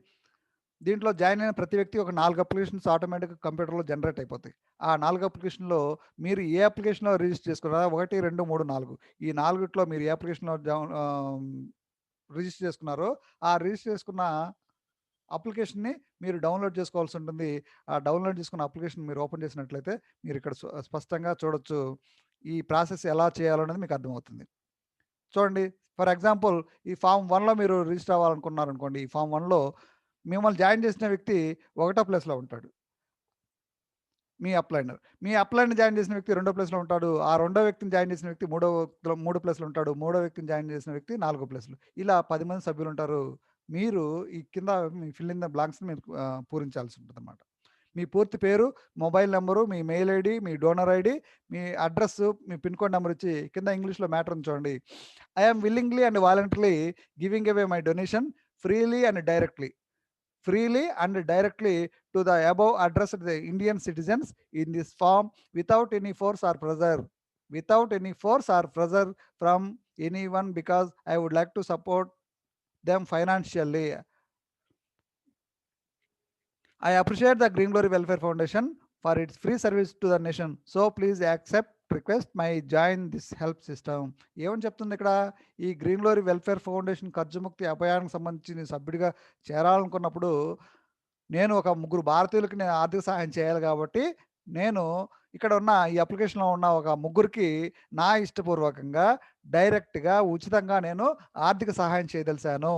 A: దీంట్లో జాయిన్ అయిన ప్రతి వ్యక్తి ఒక 4 అప్లికేషన్స్ ఆటోమేటిక్‌గా కంప్యూటర్‌లో జనరేట్ అయిపోతాయి. ఆ 4 అప్లికేషన్‌లో మీరు ఏ అప్లికేషన్‌లో రిజిస్టర్ చేసుకున్నారో 1, 2, 3, 4 ఈ 4ట్లో మీరు ఏ అప్లికేషన్‌లో రిజిస్టర్ చేసుకున్నారో, ఆ రిజిస్టర్ చేసుకున్న అప్లికేషన్‌ని మీరు డౌన్లోడ్ చేసుకోవాల్సి ఉంటుంది. ఆ డౌన్లోడ్ చేసుకున్న అప్లికేషన్ మీరు ఓపెన్ చేసినట్లయితే మీరు ఇక్కడ స్పష్టంగా చూడొచ్చు. ఈ ప్రాసెస్ ఎలా చేయాలనేది మీకు అర్థమవుతుంది. చూడండి, ఫర్ ఎగ్జాంపుల్ ఈ ఫార్మ్ 1లో మీరు రిజిస్టర్ అవ్వాలనుకున్నారనుకోండి. ఈ ఫార్మ్ 1లో మిమ్మల్ని జాయిన్ చేసిన వ్యక్తి ఒకటో ప్లేస్‌లో ఉంటాడు. మీ అప్లైనర్ జాయిన్ చేసిన వ్యక్తి రెండో ప్లేస్‌లో ఉంటాడు. ఆ రెండో వ్యక్తిని జాయిన్ చేసిన వ్యక్తి మూడో ప్లేస్‌లో ఉంటాడు. మూడో వ్యక్తిని జాయిన్ చేసిన వ్యక్తి నాలుగో ప్లేస్‌లో. ఇలా 10 మంది సభ్యులుంటారు. మీరు ఈ కింద మీ ఫిల్ ఇన్ ద బ్లాంక్స్‌ని మీరు పూరించాల్సి ఉంటదన్నమాట. మీ పూర్తి పేరు, మొబైల్ నంబరు, మీ మెయిల్ ఐడీ, మీ డోనర్ ఐడీ, మీ అడ్రెస్సు, మీ పిన్ కోడ్ నంబర్ ఇచ్చి కింద ఇంగ్లీష్‌లో మ్యాటర్ ఉంది చూడండి. I am willingly and voluntarily giving away my donation freely and directly. Freely and directly to the above addressed the Indian citizens in this form without any force or pressure. Without any force or pressure from anyone because I would like to support them financially. I appreciate the Green Glory Welfare Foundation for its free service to the nation. So please accept request my join this help system. ఏమని చెప్తుంది ఇక్కడ? ఈ green glory welfare foundation ఖర్చుముక్తి అభయానికి సంబంధించి నేను సభ్యుడిగా చేరాలనుకున్నప్పుడు నేను ఒక ముగ్గురు భారతీయులకి నేను ఆర్థిక సహాయం చేయాలి కాబట్టి నేను ఇక్కడ ఉన్న ఈ అప్లికేషన్లో ఉన్న ఒక ముగ్గురికి నా ఇష్టపూర్వకంగా డైరెక్ట్గా ఉచితంగా నేను ఆర్థిక సహాయం చేయదలిచాను.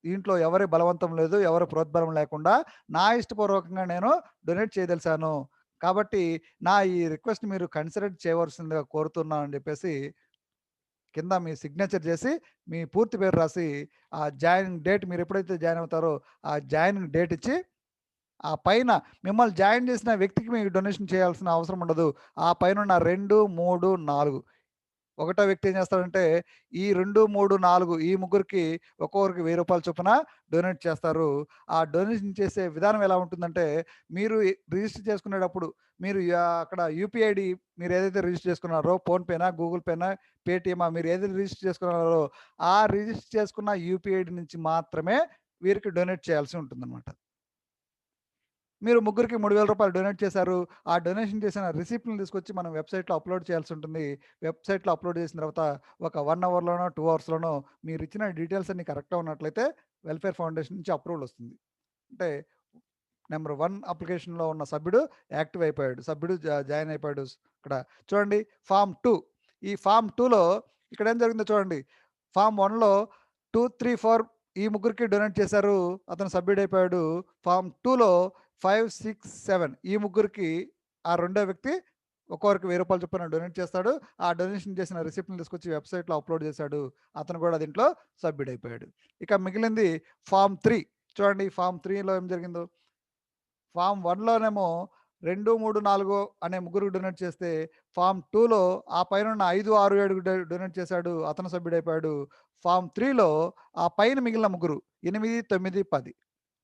A: దీంట్లో ఎవరి బలవంతం లేదు, ఎవరి ప్రోద్బలం లేకుండా నా ఇష్టపూర్వకంగా నేను డొనేట్ చేయదలిచాను. కాబట్టి నా ఈ రిక్వెస్ట్ మీరు కన్సిడర్ చేయవలసిందిగా కోరుతున్నాను అని చెప్పేసి కింద మీ సిగ్నేచర్ చేసి మీ పూర్తి పేరు రాసి ఆ జాయినింగ్ డేట్ మీరు ఎప్పుడైతే జాయిన్ అవుతారో ఆ జాయినింగ్ డేట్ ఇచ్చి ఆ పైన మిమ్మల్ని జాయిన్ చేసిన వ్యక్తికి మీకు డొనేషన్ చేయాల్సిన అవసరం ఉండదు. ఆ పైనున్న 2, 3, 4 ఒకటో వ్యక్తి ఏం చేస్తాడంటే ఈ 2, 3, 4 ఈ ముగ్గురికి ఒక్కొక్కరికి ₹1000 చొప్పున డొనేట్ చేస్తారు. ఆ డొనేషన్ చేసే విధానం ఎలా ఉంటుందంటే మీరు రిజిస్టర్ చేసుకునేటప్పుడు మీరు అక్కడ యూపీఐ ఐడీ మీరు ఏదైతే రిజిస్టర్ చేసుకున్నారో ఫోన్‌పేనా, గూగుల్ పేనా, పేటీఎమా మీరు ఏదైతే రిజిస్టర్ చేసుకున్నారో ఆ రిజిస్టర్ చేసుకున్న యూపీఐ ఐడీ నుంచి మాత్రమే వీరికి డొనేట్ చేయాల్సి ఉంటుందన్నమాట. మీరు ముగ్గురికి ₹3000 డొనేట్ చేశారు. ఆ డొనేషన్ చేసిన రిసిప్ట్‌ని తీసుకొచ్చి మనం వెబ్‌సైట్‌లో అప్‌లోడ్ చేయాల్సి ఉంటుంది. వెబ్‌సైట్‌లో అప్‌లోడ్ చేసిన తర్వాత ఒక 1 అవర్‌లోనో, 2 అవర్స్‌లోనో మీరిచ్చిన డీటెయిల్స్ అన్నీ కరెక్ట్‌గా ఉన్నట్లయితే వెల్ఫేర్ ఫౌండేషన్ నుంచి అప్రూవల్ వస్తుంది. అంటే నంబర్ 1 అప్లికేషన్‌లో ఉన్న సభ్యుడు యాక్టివ్ అయిపోయాడు. సభ్యుడు జాయిన్ అయిపోయాడు. ఇక్కడ చూడండి ఫార్మ్ 2. ఈ ఫార్మ్ 2లో ఇక్కడ ఏం జరిగిందో చూడండి. ఫార్మ్ 1లో 2, 3, 4 ఈ ముగ్గురికి డొనేట్ చేశారు. అతను సభ్యుడైపోయాడు. ఫార్మ్ 2లో 5, 6, 7 ఈ ముగ్గురికి ఆ రెండో వ్యక్తి ఒక్కొక్కరికి ₹1000 చొప్పున డొనేట్ చేస్తాడు. ఆ డొనేషన్ చేసిన రిసిప్ట్‌ని తీసుకొచ్చి వెబ్‌సైట్‌లో అప్‌లోడ్ చేశాడు. అతను కూడా దీంట్లో సభ్యుడైపోయాడు. ఇక మిగిలింది ఫార్మ్ 3. చూడండి ఫార్మ్ 3లో ఏం జరిగిందో. ఫార్మ్ 1లోనేమో 2, 3, 4 అనే ముగ్గురికి డొనేట్ చేస్తే, ఫార్మ్ 2లో ఆ పైనున్న 5, 6, 7కి డొనేట్ చేశాడు. అతను సభ్యుడైపోయాడు. ఫార్మ్ 3లో ఆ పైన మిగిలిన ముగ్గురు 8, 9, 10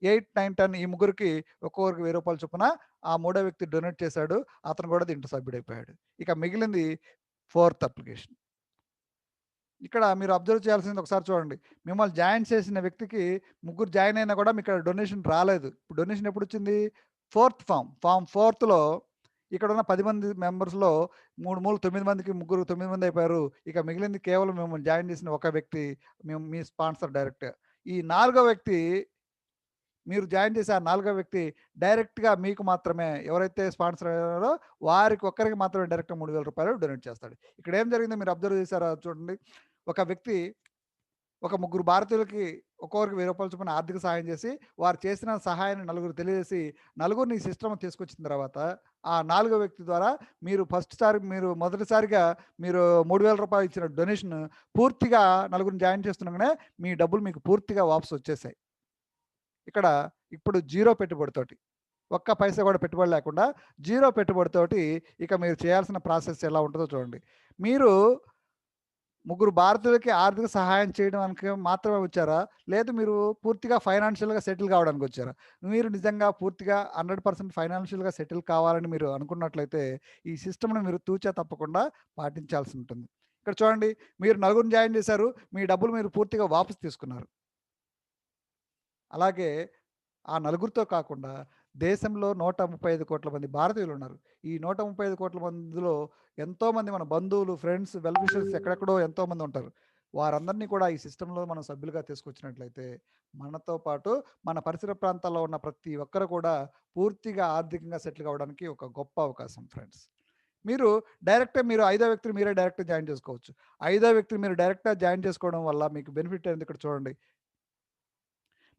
A: 8, 9, 10 ఈ ముగ్గురికి ఒక్కొక్కరికి ₹1000 చొప్పున ఆ మూడో వ్యక్తి డొనేట్ చేశాడు. అతను కూడా దీంట్లో సభ్యుడైపోయాడు. ఇక మిగిలింది ఫోర్త్ అప్లికేషన్. ఇక్కడ మీరు అబ్జర్వ్ చేయాల్సింది ఒకసారి చూడండి. మిమ్మల్ని జాయిన్ చేసిన వ్యక్తికి ముగ్గురు జాయిన్ అయినా కూడా మీకు డొనేషన్ రాలేదు. ఇప్పుడు డొనేషన్ ఎప్పుడొచ్చింది? ఫోర్త్ ఫార్మ్ 4లో ఇక్కడున్న 10 మంది మెంబర్స్‌లో 3 మూలు 9 మందికి ముగ్గురు 9 మంది అయిపోయారు. ఇక మిగిలింది కేవలం మిమ్మల్ని జాయిన్ చేసిన ఒక వ్యక్తి మీ స్పాన్సర్ డైరెక్ట్. ఈ నాలుగో వ్యక్తి మీరు జాయిన్ చేసే ఆ నాలుగో వ్యక్తి డైరెక్ట్‌గా మీకు మాత్రమే ఎవరైతే స్పాన్సర్ అయ్యారో వారికి ఒక్కరికి మాత్రమే డైరెక్ట్‌గా ₹3000 డొనేట్ చేస్తాడు. ఇక్కడ ఏం జరిగిందో మీరు అబ్జర్వ్ చేసారా చూడండి. ఒక వ్యక్తి ఒక ముగ్గురు భారతీయులకి ఒక్కొక్కరికి ₹1000 చొప్పున ఆర్థిక సహాయం చేసి, వారు చేసిన సహాయాన్ని నలుగురికి తెలియజేసి, నలుగురిని ఈ సిస్టమ్ తీసుకొచ్చిన తర్వాత, ఆ నాలుగో వ్యక్తి ద్వారా మీరు మొదటిసారిగా మీరు ₹3000 ఇచ్చిన డొనేషన్ పూర్తిగా నలుగురిని జాయిన్ చేస్తుండగానే మీ డబ్బులు మీకు పూర్తిగా వాపసు వచ్చేసాయి. ఇక్కడ ఇప్పుడు జీరో పెట్టుబడితోటి. ఒక్క పైసా కూడా పెట్టుబడి లేకుండా జీరో పెట్టుబడితోటి ఇక మీరు చేయాల్సిన ప్రాసెస్ ఎలా ఉంటుందో చూడండి. మీరు ముగ్గురు భారతీయులకి ఆర్థిక సహాయం చేయడానికి మాత్రమే వచ్చారా? లేదు మీరు పూర్తిగా ఫైనాన్షియల్‌గా సెటిల్ కావడానికి వచ్చారా? మీరు నిజంగా పూర్తిగా 100% ఫైనాన్షియల్‌గా సెటిల్ కావాలని మీరు అనుకున్నట్లయితే, ఈ సిస్టమ్‌ని మీరు తూచా తప్పకుండా పాటించాల్సి ఉంటుంది. ఇక్కడ చూడండి, మీరు నలుగురిని జాయిన్ చేశారు. మీ డబ్బులు మీరు పూర్తిగా వాపస్ తీసుకున్నారు. అలాగే ఆ నలుగురితో కాకుండా దేశంలో 135,00,00,000 మంది భారతీయులున్నారు. ఈ 135,00,00,000 మందిలో ఎంతోమంది మన బంధువులు, ఫ్రెండ్స్, వెల్ విషర్స్ ఎక్కడెక్కడో ఎంతోమంది ఉంటారు. వారందరినీ కూడా ఈ సిస్టమ్‌లో మనం సభ్యులుగా తీసుకొచ్చినట్లయితే, మనతో పాటు మన పరిసర ప్రాంతాల్లో ఉన్న ప్రతి ఒక్కరు కూడా పూర్తిగా ఆర్థికంగా సెటిల్ కావడానికి ఒక గొప్ప అవకాశం ఫ్రెండ్స్. మీరు మీరు ఐదో వ్యక్తిని మీరే డైరెక్ట్‌గా జాయిన్ చేసుకోవచ్చు. ఐదో వ్యక్తిని మీరు డైరెక్ట్‌గా జాయిన్ చేసుకోవడం వల్ల మీకు బెనిఫిట్ ఏంది ఇక్కడ చూడండి.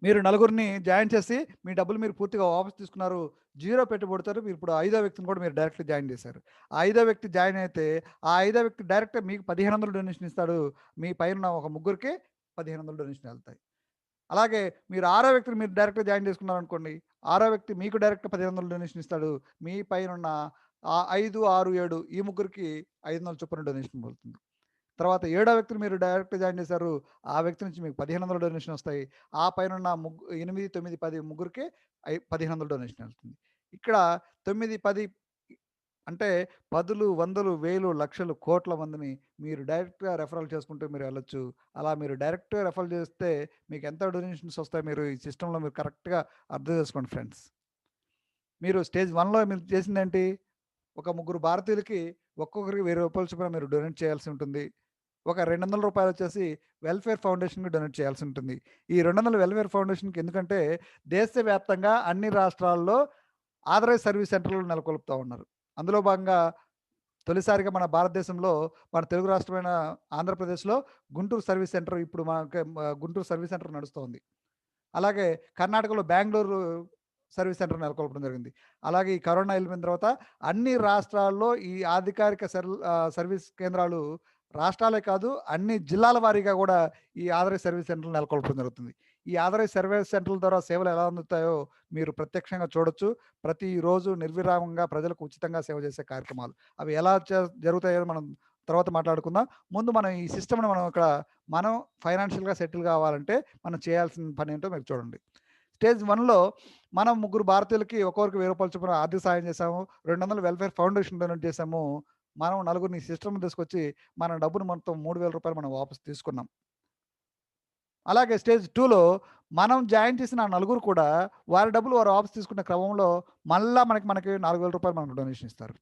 A: మీరు నలుగురిని జాయిన్ చేసి, మీ డబ్బులు మీరు పూర్తిగా వాపస్ తీసుకున్నారు. జీరో పెట్టుబడితోటి మీరిప్పుడు ఐదో వ్యక్తిని కూడా మీరు డైరెక్ట్‌గా జాయిన్ చేశారు. ఆ ఐదో వ్యక్తి జాయిన్ అయితే, ఆ ఐదో వ్యక్తి డైరెక్ట్‌గా మీకు 1500 డొనేషన్ ఇస్తాడు. మీ పైనున్న ఒక ముగ్గురికి 1500 డొనేషన్ ఎళ్తాయి. అలాగే మీరు ఆరో వ్యక్తిని మీరు డైరెక్ట్‌గా జాయిన్ చేసుకున్నారనుకోండి. ఆరో వ్యక్తి మీకు డైరెక్ట్ 1500 డొనేషన్ ఇస్తాడు. మీ పైనున్న 5, 6, 7 ఈ ముగ్గురికి 500 చొప్పున డొనేషన్ వెళ్తుంది. తర్వాత ఏడో వ్యక్తిని మీరు డైరెక్ట్‌గా జాయిన్ చేశారు. ఆ వ్యక్తి నుంచి మీకు 1500 డొనేషన్ వస్తాయి. ఆ పైనున్న 8, 9, 10 ముగ్గురికి 1500 డొనేషన్ ఎళ్తుంది. ఇక్కడ 9, 10 అంటే పదులు, వందలు, వేలు, లక్షలు, కోట్ల మందిని మీరు డైరెక్ట్‌గా రెఫరల్ చేసుకుంటూ మీరు వెళ్ళొచ్చు. అలా మీరు డైరెక్ట్‌గా రెఫరల్ చేస్తే మీకు ఎంత డొనేషన్స్ వస్తాయి మీరు ఈ సిస్టమ్‌లో మీరు కరెక్ట్‌గా అర్థం చేసుకోండి ఫ్రెండ్స్. మీరు స్టేజ్ 1లో మీరు చేసిందేంటి? ఒక ముగ్గురు భారతీయులకి ఒక్కొక్కరికి రూ. 1000 చొప్పున మీరు డొనేట్ చేయాల్సి ఉంటుంది. ఒక రూ. 200 వచ్చేసి వెల్ఫేర్ ఫౌండేషన్‌కి డొనేట్ చేయాల్సి ఉంటుంది. ఈ 200 వెల్ఫేర్ ఫౌండేషన్‌కి ఎందుకంటే దేశవ్యాప్తంగా అన్ని రాష్ట్రాల్లో ఆథరైజ్ సర్వీస్ సెంటర్‌లు నెలకొల్పుతా ఉన్నారు. అందులో భాగంగా తొలిసారిగా మన భారతదేశంలో మన తెలుగు రాష్ట్రమైన ఆంధ్రప్రదేశ్‌లో గుంటూరు సర్వీస్ సెంటర్ ఇప్పుడు మనకి గుంటూరు సర్వీస్ సెంటర్ నడుస్తోంది. అలాగే కర్ణాటకలో బెంగుళూరు సర్వీస్ సెంటర్ నెలకొల్పడం జరిగింది. అలాగే ఈ కరోనా ఎళ్ళిపోయిన తర్వాత అన్ని రాష్ట్రాల్లో ఈ అధికారిక సర్వీస్ కేంద్రాలు రాష్ట్రాలే కాదు, అన్ని జిల్లాల వారీగా గూడా ఈ ఆథరైజ్ సర్వీస్ సెంటర్‌లు నెలకొల్పడం జరుగుతుంది. ఈ ఆథరైజ్ సర్వీస్ సెంటర్‌ల ద్వారా సేవలు ఎలా అందుతాయో మీరు ప్రత్యక్షంగా చూడొచ్చు. ప్రతిరోజు నిర్విరామంగా ప్రజలకు ఉచితంగా సేవ చేసే కార్యక్రమాలు. అవి ఎలా జరుగుతాయో మనం తర్వాత మాట్లాడుకుందాం. ముందు మనం ఈ సిస్టమ్‌ని మనం ఫైనాన్షియల్‌గా సెటిల్ కావాలంటే మనం చేయాల్సిన పనేంటో మీరు చూడండి. స్టేజ్ 1లో మనం ముగ్గురు భారతీయులకి ఒక్కొక్కరికి రూ. 1000 చొప్పున ఆర్థిక సహాయం చేశాము. 200 వెల్ఫేర్ ఫౌండేషన్ డొనేట్ చేశాము. మనం నలుగురిని సిస్టమ్‌లో తీసుకొచ్చి మన డబ్బును మొత్తం రూ. 3000 మనం వాపస్ తీసుకున్నాం. అలాగే స్టేజ్ 2లో మనం జాయిన్ చేసిన ఆ నలుగురు కూడా వారి డబ్బులు వారు వాపస్ తీసుకునే క్రమంలో మళ్ళా మనకి రూ. 4000 మనకు డొనేషన్ ఇస్తారు.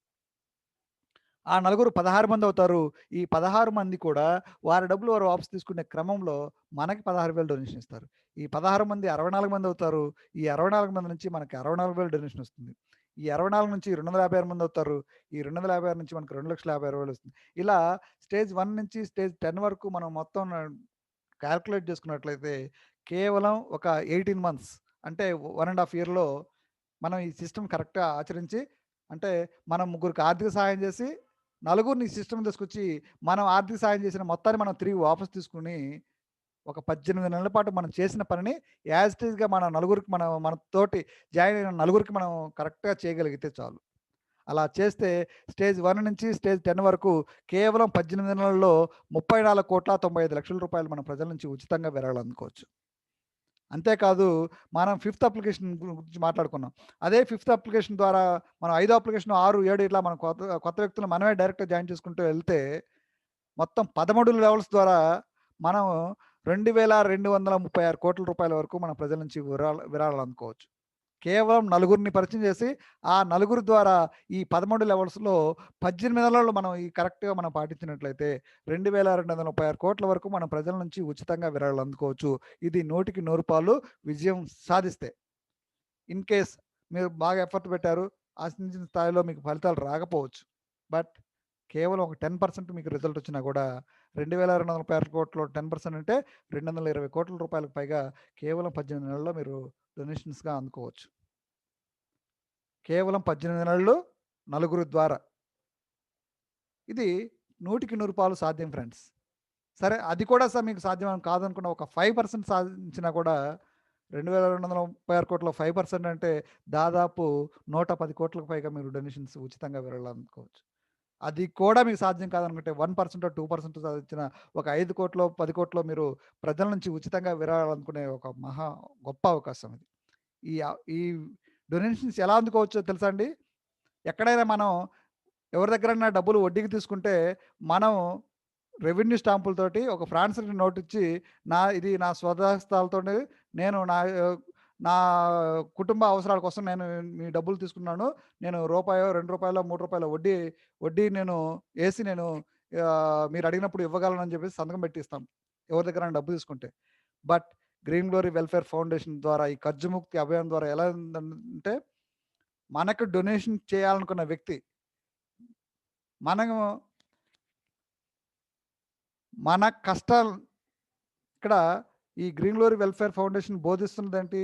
A: ఆ నలుగురు 16 మందవుతారు. ఈ 16 మంది కూడా వారి డబ్బులు వారు వాపస్ తీసుకునే క్రమంలో మనకి 16,000 డొనేషన్ ఇస్తారు. ఈ 16 మంది 64 మందవుతారు. ఈ 64 మంది నుంచి మనకి 64,000 డొనేషన్ వస్తుంది. ఈ 64 నుంచి 256 మందవుతారు. ఈ 256 నుంచి మనకు 2,56,000 వస్తుంది. ఇలా స్టేజ్ 1 నుంచి స్టేజ్ 10 వరకు మనం మొత్తం కాలిక్యులేట్ చేసుకున్నట్లయితే కేవలం ఒక 18 మంత్స్ అంటే 1 ½ ఇయర్‌లో మనం ఈ సిస్టమ్ కరెక్ట్‌గా ఆచరించి అంటే మనం ముగ్గురికి ఆర్థిక సహాయం చేసి, నలుగురిని ఈ సిస్టమ్ తీసుకొచ్చి, మనం ఆర్థిక సహాయం చేసిన మొత్తాన్ని మనం తిరిగి వాపస్ తీసుకొని, ఒక 18 నెలల పాటు మనం చేసిన పనిని యాజ్ ఇట్ ఈస్‌గా మన నలుగురికి మనతోటి జాయిన్ అయిన నలుగురికి మనం కరెక్ట్‌గా చేయగలిగితే చాలు. అలా చేస్తే స్టేజ్ 1 నుంచి స్టేజ్ 10 వరకు కేవలం 18 నెలల్లో రూ. 34,95,00,000 మన ప్రజల నుంచి ఉచితంగా విరాళాలు అందుకోవచ్చు. అంతేకాదు మనం ఫిఫ్త్ అప్లికేషన్ గురించి మాట్లాడుకున్నాం. అదే ఫిఫ్త్ అప్లికేషన్ ద్వారా మనం ఐదో అప్లికేషన్ 6, 7 ఇట్లా మనం కొత్త కొత్త వ్యక్తులను మనమే డైరెక్ట్‌గా జాయిన్ చేసుకుంటూ వెళ్తే మొత్తం 13 లెవెల్స్ ద్వారా మనం రూ. 2,236,00,00,000 వరకు మన ప్రజల నుంచి విరాళాలు అందుకోవచ్చు. కేవలం నలుగురిని పరిచయం చేసి, ఆ నలుగురు ద్వారా ఈ 13 లెవెల్స్‌లో 18 నెలల్లో మనం ఈ కరెక్ట్‌గా మనం పాటించినట్లయితే 2,236,00,00,000 వరకు మన ప్రజల నుంచి ఉచితంగా విరాళాలు అందుకోవచ్చు. ఇది 100కి 100 విజయం సాధిస్తే. ఇన్ కేస్ మీరు బాగా ఎఫర్ట్ పెట్టారు. ఆశించిన స్థాయిలో మీకు ఫలితాలు రాకపోవచ్చు. బట్ కేవలం ఒక 10% మీకు రిజల్ట్ వచ్చినా కూడా 2,236,00,00,000లో 10% అంటే రూ. 220,00,00,000 పైగా కేవలం 18 నెలల్లో మీరు డొనేషన్స్‌గా అందుకోవచ్చు. కేవలం 18 నెలలు నలుగురు ద్వారా. ఇది 100కి 100 సాధ్యం ఫ్రెండ్స్. సరే అది కూడా మీకు సాధ్యం కాదనుకున్న ఒక 5% సాధించినా కూడా 2,236,00,00,000లో 5% అంటే దాదాపు 110,00,00,000 పైగా మీరు డొనేషన్స్ ఉచితంగా విరాళాలు అందుకోవచ్చు. అది కూడా మీకు సాధ్యం కాదనుకుంటే 1% 2% సాధించిన ఒక 5,00,00,000 10,00,00,000 మీరు ప్రజల నుంచి ఉచితంగా విరాళాలనుకునే ఒక మహా గొప్ప అవకాశం ఇది. ఈ డొనేషన్స్ ఎలా అందుకోవచ్చో తెలుసా అండి? ఎక్కడైనా మనం ఎవరి దగ్గరైనా డబ్బులు వడ్డీకి తీసుకుంటే, మనం రెవెన్యూ స్టాంపులతోటి ఒక ప్రామిసరీ నోట్ ఇచ్చి, ఇది నా స్వహస్తాలతోనే నేను నా కుటుంబ అవసరాల కోసం నేను మీ డబ్బులు తీసుకున్నాను. నేను రూపాయో, రూ. 2, రూ. 3 వడ్డీ నేను ఏసి నేను మీరు అడిగినప్పుడు ఇవ్వగలనని చెప్పేసి సంతకం పెట్టిస్తాం. ఎవరి దగ్గరైనా డబ్బు తీసుకుంటే. But green glory welfare foundation ద్వారా ఈ కర్జముక్తి అభియాన్ ద్వారా ఎలా ఉందంటే, మనకు డొనేషన్ చేయాలనుకున్న వ్యక్తి మనము మన కష్టాలు ఇక్కడ ఈ గ్రీన్ గ్లోరీ వెల్ఫేర్ ఫౌండేషన్ బోధిస్తున్నదేంటి?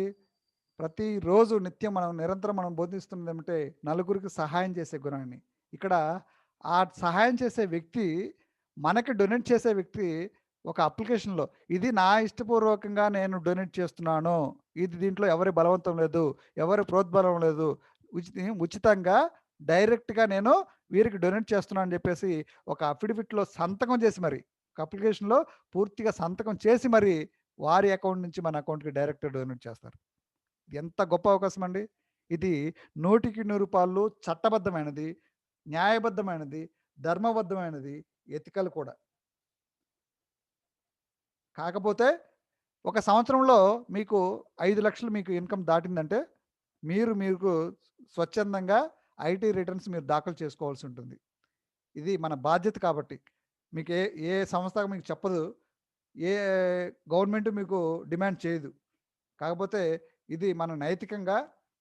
A: ప్రతిరోజు నిత్యం నిరంతరం మనం బోధిస్తున్నదేమంటే నలుగురికి సహాయం చేసే గుణాన్ని. ఇక్కడ ఆ సహాయం చేసే వ్యక్తి, మనకి డొనేట్ చేసే వ్యక్తి ఒక అప్లికేషన్‌లో ఇది నా ఇష్టపూర్వకంగా నేను డొనేట్ చేస్తున్నాను. ఇది దీంట్లో ఎవరి బలవంతం లేదు. ఎవరి ప్రోద్బలం లేదు. ఉచితంగా డైరెక్ట్‌గా నేను వీరికి డొనేట్ చేస్తున్నాను అని చెప్పేసి ఒక అఫిడవిట్‌లో సంతకం చేసి మరి, ఒక అప్లికేషన్‌లో పూర్తిగా సంతకం చేసి మరి వారి అకౌంట్ నుంచి మన అకౌంట్‌కి డైరెక్ట్‌గా డొనేట్ చేస్తారు. ఎంత గొప్ప అవకాశం అండి. ఇది 100కి 100 చట్టబద్ధమైనది, న్యాయబద్ధమైనది, ధర్మబద్ధమైనది, ఎథికల్ కూడా. కాకపోతే ఒక సంవత్సరంలో మీకు 5,00,000 మీకు ఇన్‌కమ్ దాటిందంటే, మీకు స్వచ్ఛందంగా ఐటీ రిటర్న్స్ మీరు దాఖలు చేసుకోవాల్సి ఉంటుంది. ఇది మన బాధ్యత కాబట్టి. మీకు ఏ సంస్థ మీకు చెప్పదు. ఏ గవర్నమెంట్ మీకు డిమాండ్ చేయదు. కాకపోతే ఇది మన నైతికంగా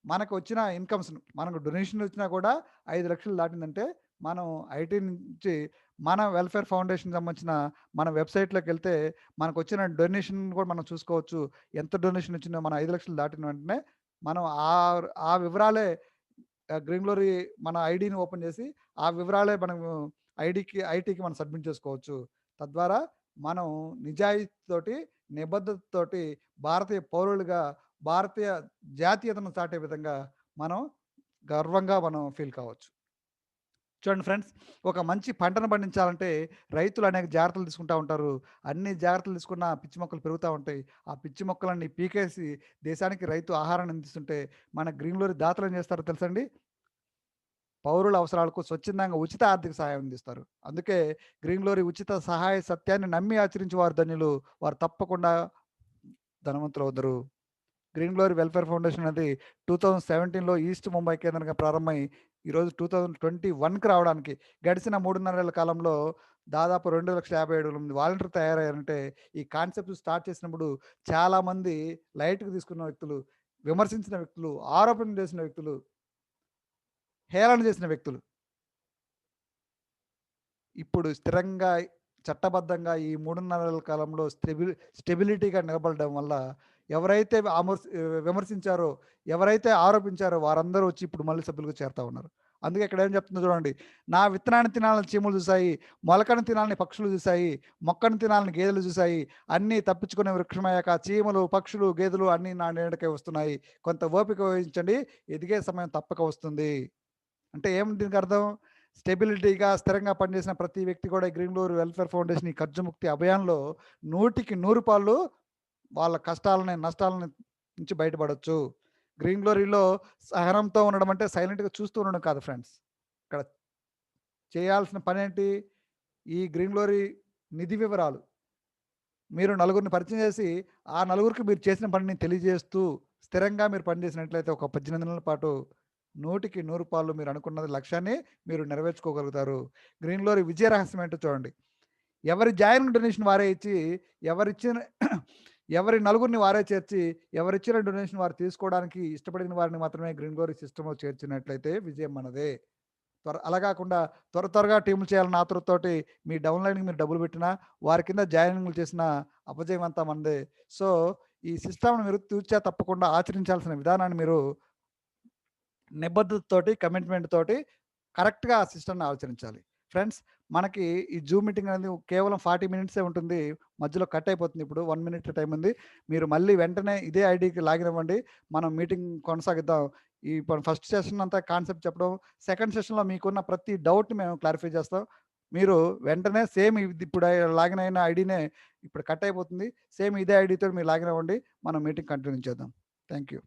A: మనకు వచ్చిన ఇన్‌కమ్స్‌ను, మనకు డొనేషన్‌లు వచ్చినా కూడా 5,00,000 దాటిందంటే, మనం ఐటీ నుంచి మన వెల్ఫేర్ ఫౌండేషన్‌కి సంబంధించిన మన వెబ్‌సైట్‌లోకెళ్తే మనకొచ్చిన డొనేషన్ కూడా మనం చూసుకోవచ్చు. ఎంత డొనేషన్ వచ్చిందో మన 5,00,000 దాటిన వెంటనే మనం ఆ వివరాలే గ్రీన్ గ్లోరీ మన ఐడీని ఓపెన్ చేసి, ఆ వివరాలే మనము ఐటీకి మనం సబ్మిట్ చేసుకోవచ్చు. తద్వారా మనం నిజాయితీతోటి, నిబద్ధతతోటి భారతీయ పౌరులుగా, భారతీయ జాతీయతను చాటే విధంగా మనం గర్వంగా మనం ఫీల్ కావచ్చు. చూడండి ఫ్రెండ్స్, ఒక మంచి పంటను పండించాలంటే రైతులు అనేక జాగ్రత్తలు తీసుకుంటా ఉంటారు. అన్ని జాగ్రత్తలు తీసుకున్న పిచ్చి మొక్కలు పెరుగుతా ఉంటాయి. ఆ పిచ్చి మొక్కలన్నీ పీకేసి దేశానికి రైతు ఆహారాన్ని అందిస్తుంటే, మన గ్రీన్ గ్లోరీ దాతలు ఏం చేస్తారో తెలుసండి? పౌరుల అవసరాలకు స్వచ్ఛందంగా ఉచిత ఆర్థిక సహాయం అందిస్తారు. అందుకే గ్రీన్ గ్లోరీ ఉచిత సహాయ సత్యాన్ని నమ్మి ఆచరించి వారు ధన్యులు. వారు తప్పకుండా ధనవంతులవుతారు. గ్రీన్ గ్లోరీ వెల్ఫేర్ ఫౌండేషన్ అనేది 2017లో ఈస్ట్ ముంబై కేంద్రంగా ప్రారంభమై ఈరోజు 2021కి రావడానికి గడిచిన 3.5 ఏళ్ల కాలంలో దాదాపు 2,57,000 మంది వాలంటీర్లు తయారయ్యారంటే, ఈ కాన్సెప్ట్ స్టార్ట్ చేసినప్పుడు చాలామంది లైట్‌గా తీసుకున్న వ్యక్తులు, విమర్శించిన వ్యక్తులు, ఆరోపణలు చేసిన వ్యక్తులు, హేళన చేసిన వ్యక్తులు ఇప్పుడు స్థిరంగా, చట్టబద్ధంగా ఈ 3.5 నెలల కాలంలో స్టెబిలిటీగా నిలబడడం వల్ల ఎవరైతే విమర్శించారో, ఎవరైతే ఆరోపించారో వారందరూ వచ్చి ఇప్పుడు మళ్ళీ సభ్యులుగా చేరుతా ఉన్నారు. అందుకే ఇక్కడ ఏం చెప్తుందో చూడండి. నా విత్తనాన్ని తినాలని చీమలు చూసాయి, మొలకను తినాలని పక్షులు చూసాయి, మొక్కను తినాలని గేదెలు చూసాయి. అన్నీ తప్పించుకునే వృక్షమయ్యాక చీమలు, పక్షులు, గేదెలు అన్నీ నా నీడకే వస్తున్నాయి. కొంత ఓపిక వహించండి, ఎదిగే సమయం తప్పక వస్తుంది. అంటే ఏమిటి దీనికి అర్థం? స్టెబిలిటీగా, స్థిరంగా పనిచేసిన ప్రతి వ్యక్తి కూడా ఈ గ్రీన్ గ్లోరీ వెల్ఫేర్ ఫౌండేషన్ ఈ కర్జముక్తి అభియాన్‌లో 100కి 100 వాళ్ళ కష్టాలని, నష్టాలని నుంచి బయటపడొచ్చు. గ్రీన్ గ్లోరీలో సహనంతో ఉండడం అంటే సైలెంట్‌గా చూస్తూ ఉండడం కాదు ఫ్రెండ్స్. ఇక్కడ చేయాల్సిన పనేంటి? ఈ గ్రీన్ గ్లోరీ నిధి వివరాలు మీరు నలుగురిని పరిచయం చేసి, ఆ నలుగురికి మీరు చేసిన పనిని తెలియజేస్తూ, స్థిరంగా మీరు పనిచేసినట్లయితే ఒక 18 నెలల పాటు 100కి 100 మీరు అనుకున్న లక్ష్యాన్ని మీరు నెరవేర్చుకోగలుగుతారు. గ్రీన్ గ్లోరీ విజయ రహస్యం ఏంటో చూడండి. ఎవరి జాయినింగ్ డొనేషన్ వారే ఇచ్చి, ఎవరిచ్చిన ఎవరి నలుగురిని వారే చేర్చి, ఎవరిచ్చిన డొనేషన్ వారు తీసుకోవడానికి ఇష్టపడిన వారిని మాత్రమే గ్రీన్ గ్లోరీ సిస్టమ్‌లో చేర్చినట్లయితే విజయం మనదే. అలా కాకుండా త్వరగా టీములు చేయాలన్న ఆతృతతోటి మీ డౌన్‌లైన్‌కి మీరు డబ్బులు పెట్టినా, వారి కింద జాయినింగ్‌లు చేసిన అపజయం అంతా మనదే. సో, ఈ సిస్టమ్‌ని మీరు తూచా తప్పకుండా ఆచరించాల్సిన విధానాన్ని మీరు నిబద్ధతతోటి, కమిట్మెంట్ తోటి కరెక్ట్‌గా ఆ సిస్టమ్‌ని ఆచరించాలి. ఫ్రెండ్స్, మనకి ఈ జూమ్ మీటింగ్ అనేది కేవలం 40 మినిట్సే ఉంటుంది. మధ్యలో కట్ అయిపోతుంది. ఇప్పుడు 1 మినిట్ టైం ఉంది. మీరు మళ్ళీ వెంటనే ఇదే ఐడీకి లాగిన్ అవ్వండి. మనం మీటింగ్ కొనసాగిద్దాం. ఇప్పుడు ఫస్ట్ సెషన్ అంతా కాన్సెప్ట్ చెప్పడం, సెకండ్ సెషన్‌లో మీకున్న ప్రతి డౌట్‌ని మేము క్లారిఫై చేస్తాం. మీరు వెంటనే సేమ్ ఇది ఇప్పుడు లాగిన్ అయిన ఐడీనే ఇప్పుడు కట్ అయిపోతుంది. సేమ్ ఇదే ఐడీతో మీరు లాగిన్ అవ్వండి. మనం మీటింగ్ కంటిన్యూ చేద్దాం. Thank you.